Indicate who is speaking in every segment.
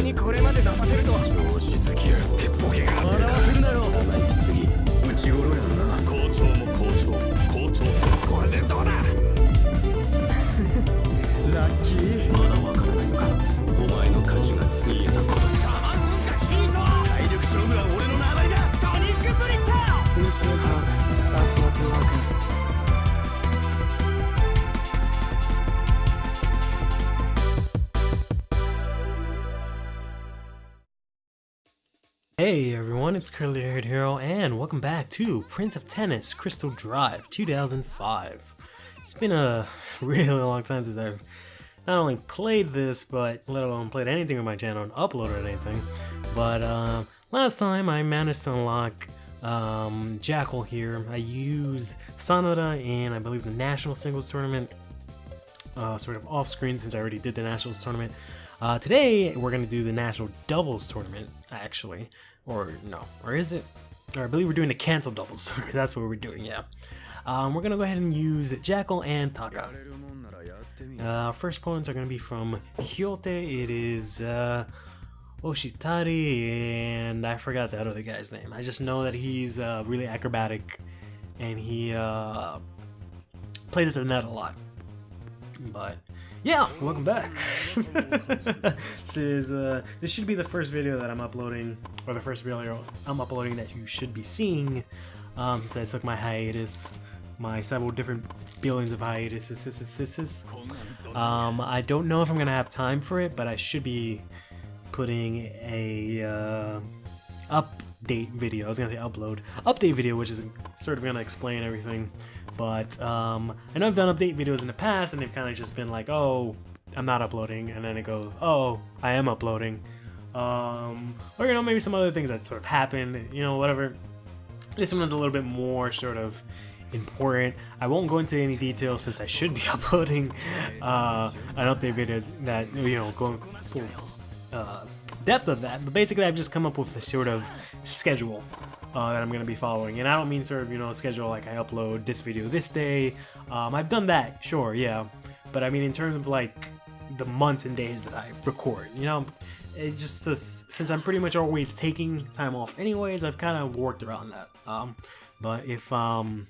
Speaker 1: にこれまで出させるとは。調子づきやがってボケが笑わせるなよ。次内頃やんな。校長も校長先生。これでどうだ。ラッキー。まだわからないのか。お前の価値がついえたことに。タマンかヒート。体力勝負は俺の名前だ。ソニックブリッター。Mr. Hawk, that's what you want.
Speaker 2: Hey everyone, it's CurlyHairedHero and welcome back to Prince of Tennis Crystal Drive 2005. It's been a really long time since I've not only played this, but let alone played anything on my channel and uploaded anything. But last time I managed to unlock Jackal here. I used Sanada in, I believe, the National Singles Tournament, sort of off screen since I already did the Nationals Tournament. Today we're gonna do the National Doubles Tournament, actually, or no, or is it? Or I believe we're doing the Kantou Doubles Tournament. That's what we're doing, yeah. We're gonna go ahead and use Jackal and Taka. First opponents are gonna be from Hyote. It is Oshitari, and I forgot that other guy's name. I just know that he's really acrobatic, and he plays at the net a lot. But yeah, welcome back. This should be the first video that I'm uploading, or the first video I'm uploading that you should be seeing, since I took my hiatus, my several different billions of hiatuses. I don't know if I'm gonna have time for it, but I should be putting a update video. I was gonna say update video, which is sort of gonna explain everything. But I know I've done update videos in the past, and they've kind of just been like, oh, I'm not uploading, and then it goes, oh, I am uploading, or you know, maybe some other things that sort of happened, you know, whatever. This one is a little bit more sort of important. I won't go into any detail since I should be uploading an update video that, you know, going full depth of that. But basically, I've just come up with a sort of schedule that I'm going to be following, and I don't mean sort of, you know, schedule like I upload this video this day. I've done that, sure, yeah, but I mean in terms of like the months and days that I record, you know, it's just since I'm pretty much always taking time off anyways, I've kind of worked around that. But if the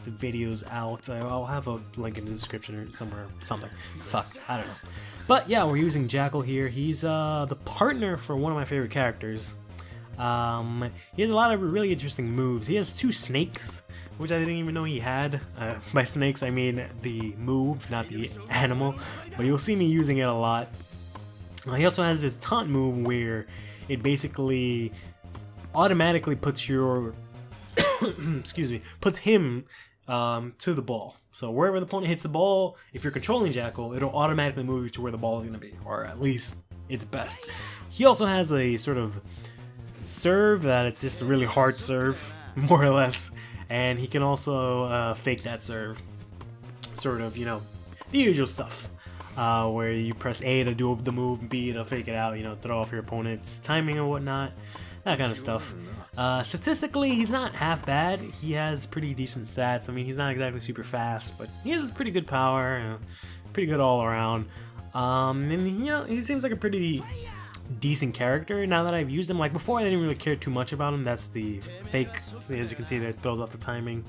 Speaker 2: video's out, I'll have a link in the description or somewhere, something. Fuck, I don't know. But yeah, we're using Jackal here. He's the partner for one of my favorite characters. He has a lot of really interesting moves. He has two snakes, which I didn't even know he had. By snakes, I mean the move, not the animal. But you'll see me using it a lot. He also has this taunt move where it basically automatically puts your, excuse me, puts him to the ball. So wherever the opponent hits the ball, if you're controlling Jackal, it'll automatically move you to where the ball is going to be, or at least it's best. He also has a sort of serve that it's just a really hard serve, more or less, and he can also fake that serve, sort of, you know, the usual stuff, where you press A to do the move, B to fake it out, you know, throw off your opponent's timing and whatnot, that kind of stuff. Statistically, he's not half bad. He has pretty decent stats. I mean, he's not exactly super fast, but he has pretty good power, you know, pretty good all around, and you know, he seems like a pretty decent character now that I've used him. Like before, I didn't really care too much about him. That's the fake, as you can see, that throws off the timing,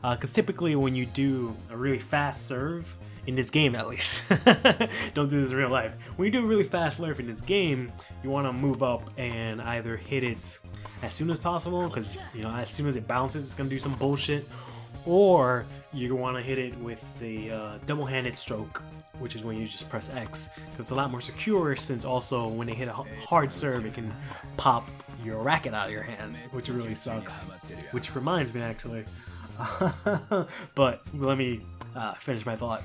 Speaker 2: because typically when you do a really fast serve in this game, at least don't do this in real life, when you do a really fast serve in this game, you want to move up and either hit it as soon as possible, because, you know, as soon as it bounces it's gonna do some bullshit, or you want to hit it with the double-handed stroke, which is when you just press X. It's a lot more secure, since also when they hit a hard serve, it can pop your racket out of your hands, which really sucks. Which reminds me, actually, but let me finish my thought.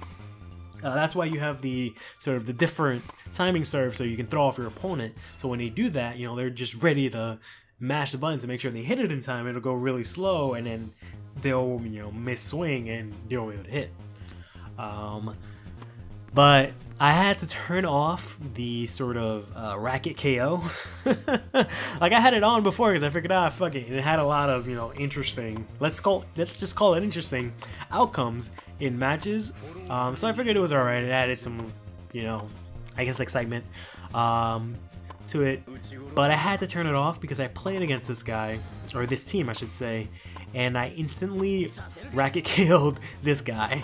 Speaker 2: That's why you have the sort of the different timing serve, so you can throw off your opponent. So when they do that, you know, they're just ready to mash the button to make sure they hit it in time. It'll go really slow, and then they'll, you know, miss swing and you won't be able to hit. But I had to turn off the sort of racket KO. Like I had it on before because I figured out, fuck it, it had a lot of, you know, interesting, let's just call it interesting outcomes in matches. So I figured it was alright. It added some, you know, I guess excitement. to it, but I had to turn it off because I played against this guy, or this team I should say, and I instantly racket KO'd this guy,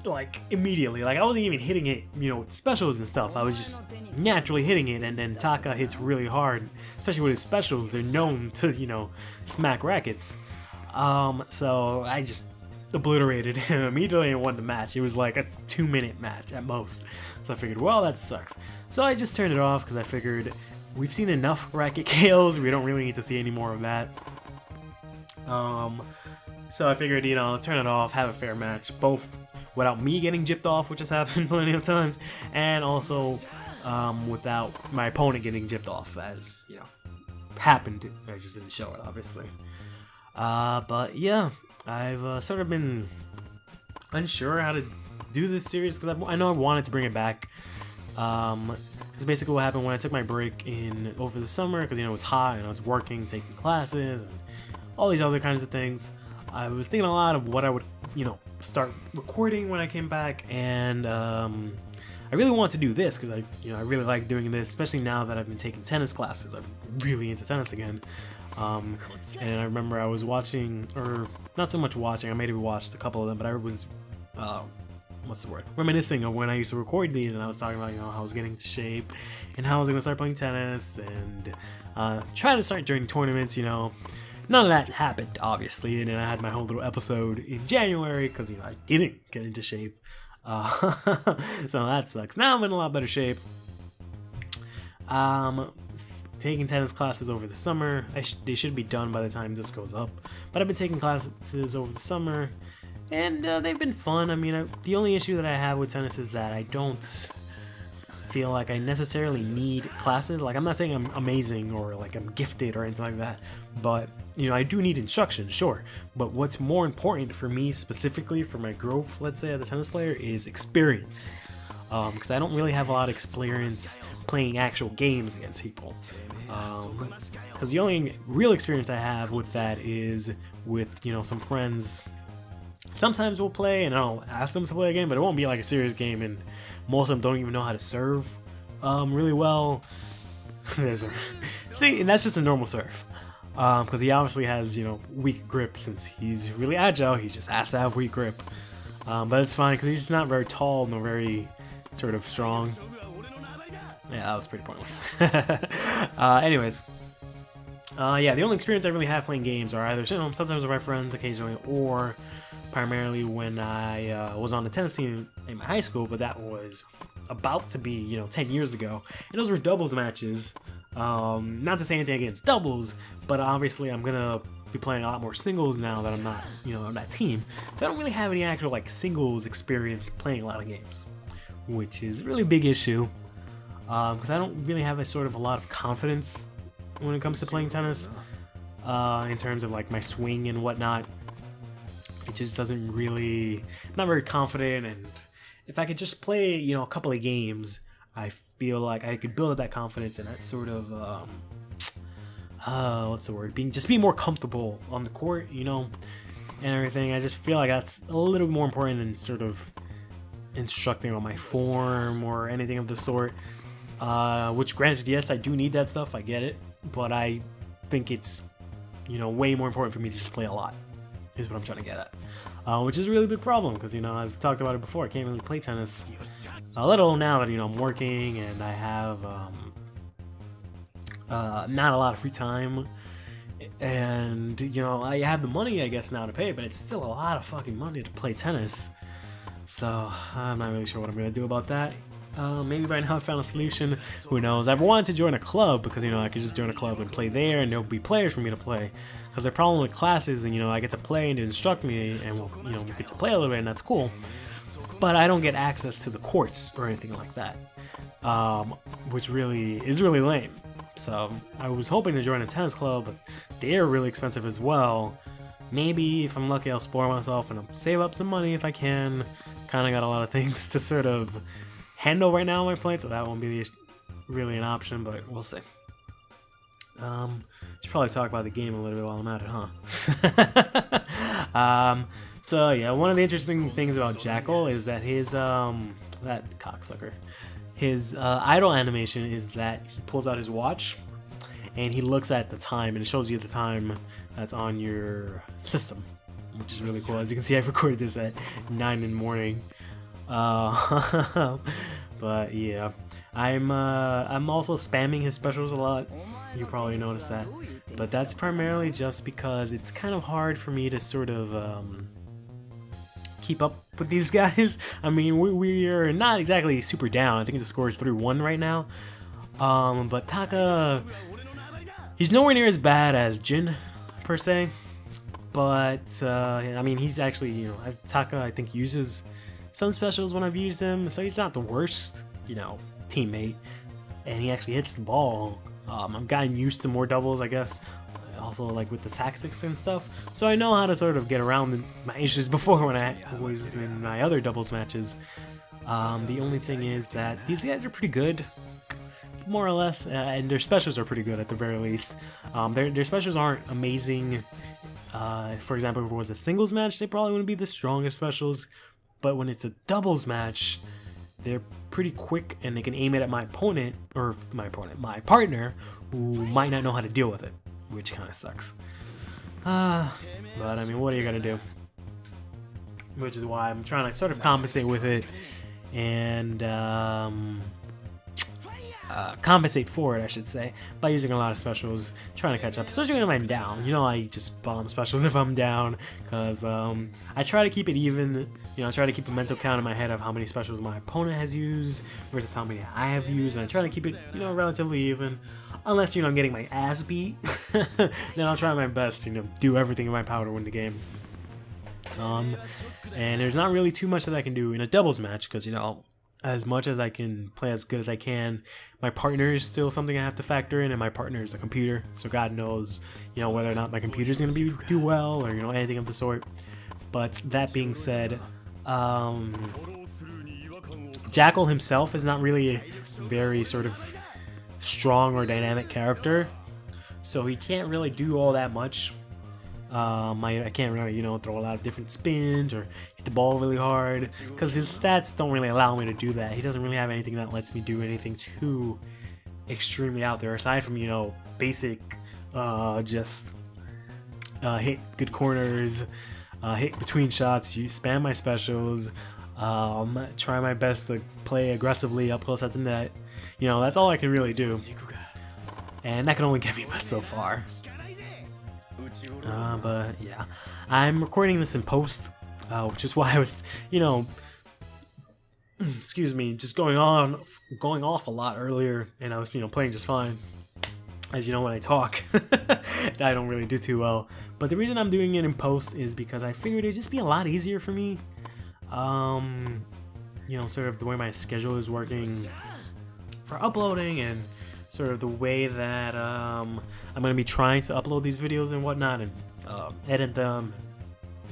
Speaker 2: like immediately. Like I wasn't even hitting it, you know, with specials and stuff. I was just naturally hitting it, and then Taka hits really hard, especially with his specials. They're known to, you know, smack rackets. So I just obliterated him immediately and won the match. It was like a 2-minute match at most. So I figured, well, that sucks. So I just turned it off because I figured we've seen enough racket KOs. We don't really need to see any more of that. So I figured, you know, turn it off, have a fair match, both without me getting gypped off, which has happened plenty of times, and also without my opponent getting gypped off, as, you know, happened. I just didn't show it, obviously. But yeah, I've sort of been unsure how to do this series because I know I wanted to bring it back. Because basically what happened when I took my break over the summer, because, you know, it was hot and I was working, taking classes, and all these other kinds of things. I was thinking a lot of what I would, you know, start recording when I came back, and I really want to do this because I really like doing this, especially now that I've been taking tennis classes. I'm really into tennis again. And I remember I was watching, or not so much watching, I maybe watched a couple of them, but I was, reminiscing of when I used to record these, and I was talking about, you know, how I was getting into shape, and how I was going to start playing tennis, and trying to start during tournaments, you know. None of that happened, obviously, and then I had my whole little episode in January, because, you know, I didn't get into shape. So that sucks. Now I'm in a lot better shape. Taking tennis classes over the summer. They should be done by the time this goes up. But I've been taking classes over the summer, and they've been fun. I mean, the only issue that I have with tennis is that I don't feel like I necessarily need classes. Like, I'm not saying I'm amazing or like I'm gifted or anything like that, but, you know, I do need instruction, sure. But what's more important for me specifically for my growth, let's say, as a tennis player, is experience. Because I don't really have a lot of experience playing actual games against people. Because the only real experience I have with that is with, you know, some friends. Sometimes we'll play and I'll ask them to play a game, but it won't be like a serious game, and most of them don't even know how to serve really well. See, and that's just a normal serve. Because he obviously has, you know, weak grip. Since he's really agile, he just has to have weak grip. But it's fine because he's not very tall nor very sort of strong. Yeah, that was pretty pointless. Anyways. Yeah, the only experience I really have playing games are either, you know, sometimes with my friends occasionally, or primarily when I was on the tennis team in my high school, but that was about to be, you know, 10 years ago. And those were doubles matches. Not to say anything against doubles, but obviously I'm gonna be playing a lot more singles now that I'm not, you know, on that team. So I don't really have any actual, like, singles experience playing a lot of games, which is a really big issue. Because I don't really have a lot of confidence when it comes to playing tennis, in terms of, like, my swing and whatnot. It just doesn't really, I'm not very confident, and if I could just play, you know, a couple of games, I feel like I could build up that confidence and that sort of, what's the word, being more comfortable on the court, you know, and everything. I just feel like that's a little more important than sort of instructing on my form or anything of the sort, which, granted, yes, I do need that stuff, I get it, but I think it's, you know, way more important for me to just play a lot, is what I'm trying to get at. Which is a really big problem, because, you know, I've talked about it before, I can't really play tennis a little now that, you know, I'm working and I have not a lot of free time, and, you know, I have the money, I guess, now to pay, but it's still a lot of fucking money to play tennis. So I'm not really sure what I'm gonna do about that. Maybe by now I found a solution, who knows. I've wanted to join a club, because, you know, I could just join a club and play there, and there'll be players for me to play. Because the problem with classes, and, you know, I get to play and instruct me, and, you know, we get to play a little bit, and that's cool, but I don't get access to the courts or anything like that, which really is really lame. So I was hoping to join a tennis club, but they're really expensive as well. Maybe if I'm lucky, I'll spoil myself and I'll save up some money if I can. Kind of got a lot of things to sort of handle right now on my plate, so that won't be really an option, but we'll see. Should probably talk about the game a little bit while I'm at it, huh? So yeah, one of the interesting things about Jackal is that his that cocksucker. His idle animation is that he pulls out his watch and he looks at the time and it shows you the time that's on your system, which is really cool. As you can see, I recorded this at 9 in the morning. But yeah, I'm also spamming his specials a lot. You probably noticed that, but that's primarily just because it's kind of hard for me to sort of keep up with these guys. I mean, we are not exactly super down. I think the score is 3-1 right now. But Taka, he's nowhere near as bad as Jin per se. But I mean, he's actually, you know, Taka I think uses some specials when I've used him, so he's not the worst, you know, teammate. And he actually hits the ball. I've gotten used to more doubles, I guess. Also, like with the tactics and stuff, so I know how to sort of get around my issues before when I was in my other doubles matches. The only thing is that these guys are pretty good, more or less, and their specials are pretty good at the very least. Their specials aren't amazing. For example, if it was a singles match, they probably wouldn't be the strongest specials, but when it's a doubles match, they're pretty quick and they can aim it at my partner, who might not know how to deal with it, which kind of sucks. But I mean, what are you gonna do? Which is why I'm trying to sort of compensate with it and compensate for it, I should say, by using a lot of specials, trying to catch up, especially when I'm down. You know, I just bomb specials if I'm down, because I try to keep it even. You know, I try to keep a mental count in my head of how many specials my opponent has used versus how many I have used, and I try to keep it, you know, relatively even. Unless, you know, I'm getting my ass beat, then I'll try my best to, you know, do everything in my power to win the game. And there's not really too much that I can do in a doubles match, because, you know, as much as I can play as good as I can, my partner is still something I have to factor in, and my partner is a computer, so God knows, you know, whether or not my computer is going to do well, or, you know, anything of the sort. But that being said, Jackal himself is not really a very sort of strong or dynamic character, so he can't really do all that much. I can't really, you know, throw a lot of different spins or hit the ball really hard, because his stats don't really allow me to do that. He doesn't really have anything that lets me do anything too extremely out there, aside from, you know, basic just hit good corners, hit between shots, spam my specials, try my best to play aggressively up close at the net. You know, that's all I can really do, and that can only get me but so far. But yeah, I'm recording this in post, which is why I was, you know, excuse me, just going off a lot earlier, and I was, you know, playing just fine. As you know, when I talk, I don't really do too well. But the reason I'm doing it in post is because I figured it'd just be a lot easier for me. You know, sort of the way my schedule is working for uploading, and sort of the way that I'm going to be trying to upload these videos and whatnot, and edit them,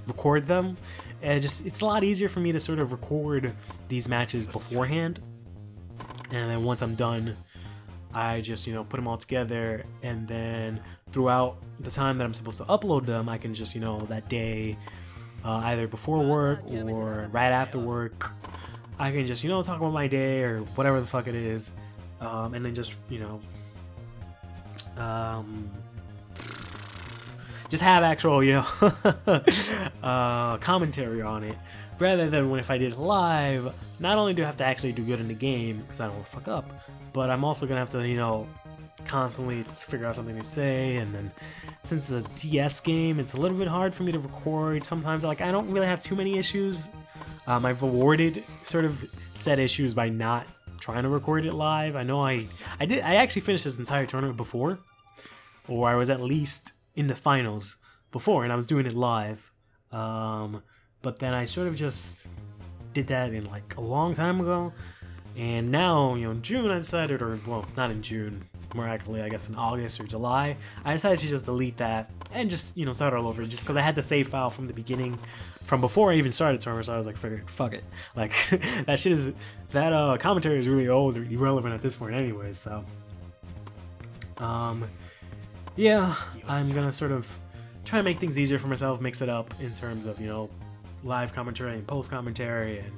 Speaker 2: record them. And it's a lot easier for me to sort of record these matches beforehand, and then once I'm done, I just, you know, put them all together, and then throughout the time that I'm supposed to upload them, I can just, you know, that day, either before work or right after work, I can just, you know, talk about my day or whatever the fuck it is, and then just, you know, just have actual, you know, commentary on it, rather than if I did it live. Not only do I have to actually do good in the game, because I don't want to fuck up, but I'm also gonna have to, you know, constantly figure out something to say. And then since the DS game, it's a little bit hard for me to record sometimes. Like, I don't really have too many issues. I've avoided sort of set issues by not trying to record it live. I know I actually finished this entire tournament before, or I was at least in the finals before, and I was doing it live. But then I sort of just did that in like a long time ago, and now, you know, in June I decided, or well, not in June, more accurately I guess in August or July, I decided to just delete that and just, you know, start all over, just because I had the save file from the beginning, from before I even started tournament. So I was like, fuck it, like that shit is, that commentary is really old or irrelevant at this point anyway. So yeah, I'm gonna sort of try to make things easier for myself, mix it up in terms of, you know, live commentary and post commentary, and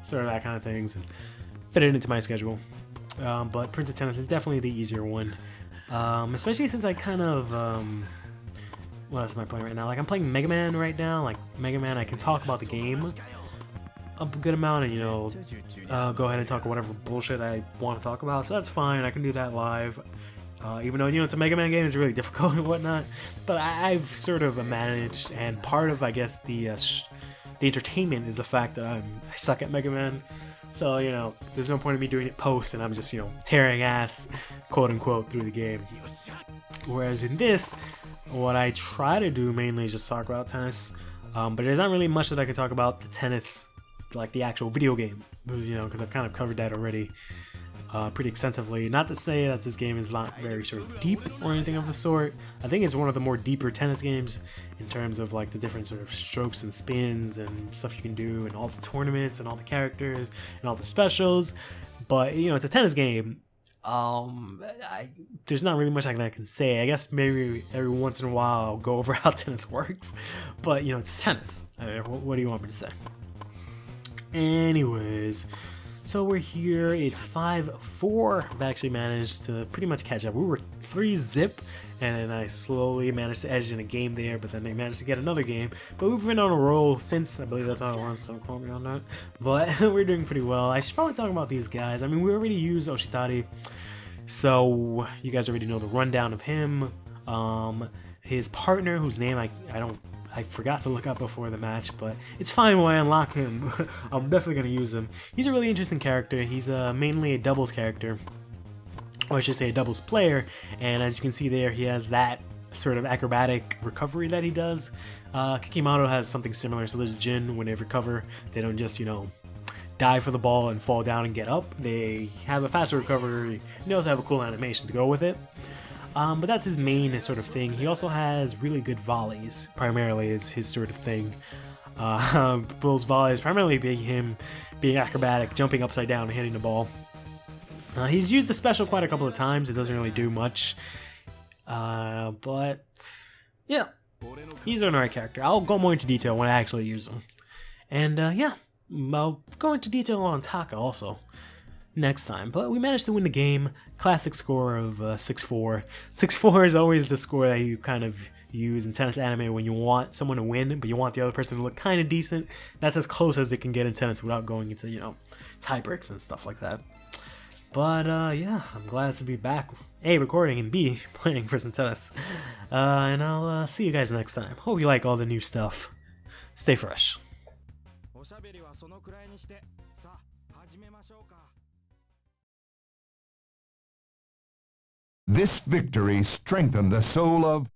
Speaker 2: sort of that kind of things, and fit it into my schedule. But Prince of Tennis is definitely the easier one, especially since I kind of what else am I playing right now? Like, I'm playing Mega Man right now. Like, Mega Man, I can talk about the game a good amount, and, you know, go ahead and talk whatever bullshit I want to talk about, so that's fine. I can do that live, even though, you know, it's a Mega Man game, it's really difficult and whatnot, but I've sort of managed, and part of, I guess, the entertainment is the fact that I suck at Mega Man, so, you know, there's no point in me doing it post, and I'm just, you know, tearing ass, quote-unquote, through the game. Whereas in this, what I try to do mainly is just talk about tennis, but there's not really much that I can talk about the tennis, like the actual video game, you know, because I've kind of covered that already pretty extensively. Not to say that this game is not very sort of deep or anything of the sort. I think it's one of the more deeper tennis games in terms of like the different sort of strokes and spins and stuff you can do, and all the tournaments and all the characters and all the specials. But, you know, it's a tennis game. There's not really much I can say. I guess maybe every once in a while I'll go over how tennis works, but, you know, it's tennis. I mean, what do you want me to say? Anyways, so we're here. It's 5-4. I've actually managed to pretty much catch up. We were 3-zip, and then I slowly managed to edge in a game there, but then they managed to get another game. But we've been on a roll since. I believe that's how it runs, don't quote me on that. But we're doing pretty well. I should probably talk about these guys. I mean, we already used Oshitari, so you guys already know the rundown of him. His partner, whose name I forgot to look up before the match, but it's fine when I unlock him. I'm definitely going to use him. He's a really interesting character. He's mainly a doubles character, or I should say a doubles player, and as you can see there, he has that sort of acrobatic recovery that he does. Kikimoto has something similar, so there's Jin, when they recover, they don't just, you know, dive for the ball and fall down and get up. They have a faster recovery, and they also have a cool animation to go with it. But that's his main sort of thing. He also has really good volleys, primarily is his sort of thing. Bull's volleys primarily being him being acrobatic, jumping upside down and hitting the ball. He's used the special quite a couple of times. It doesn't really do much. But yeah, he's an alright character. I'll go more into detail when I actually use him. And yeah, I'll go into detail on Taka also next time. But we managed to win the game. Classic score of 6-4. 6-4 is always the score that you kind of use in tennis anime when you want someone to win, but you want the other person to look kind of decent. That's as close as it can get in tennis without going into, you know, tie breaks and stuff like that. But yeah, I'm glad to be back. A, recording, and B, playing for some tennis. And I'll see you guys next time. Hope you like all the new stuff. Stay fresh.
Speaker 3: This victory strengthened the soul of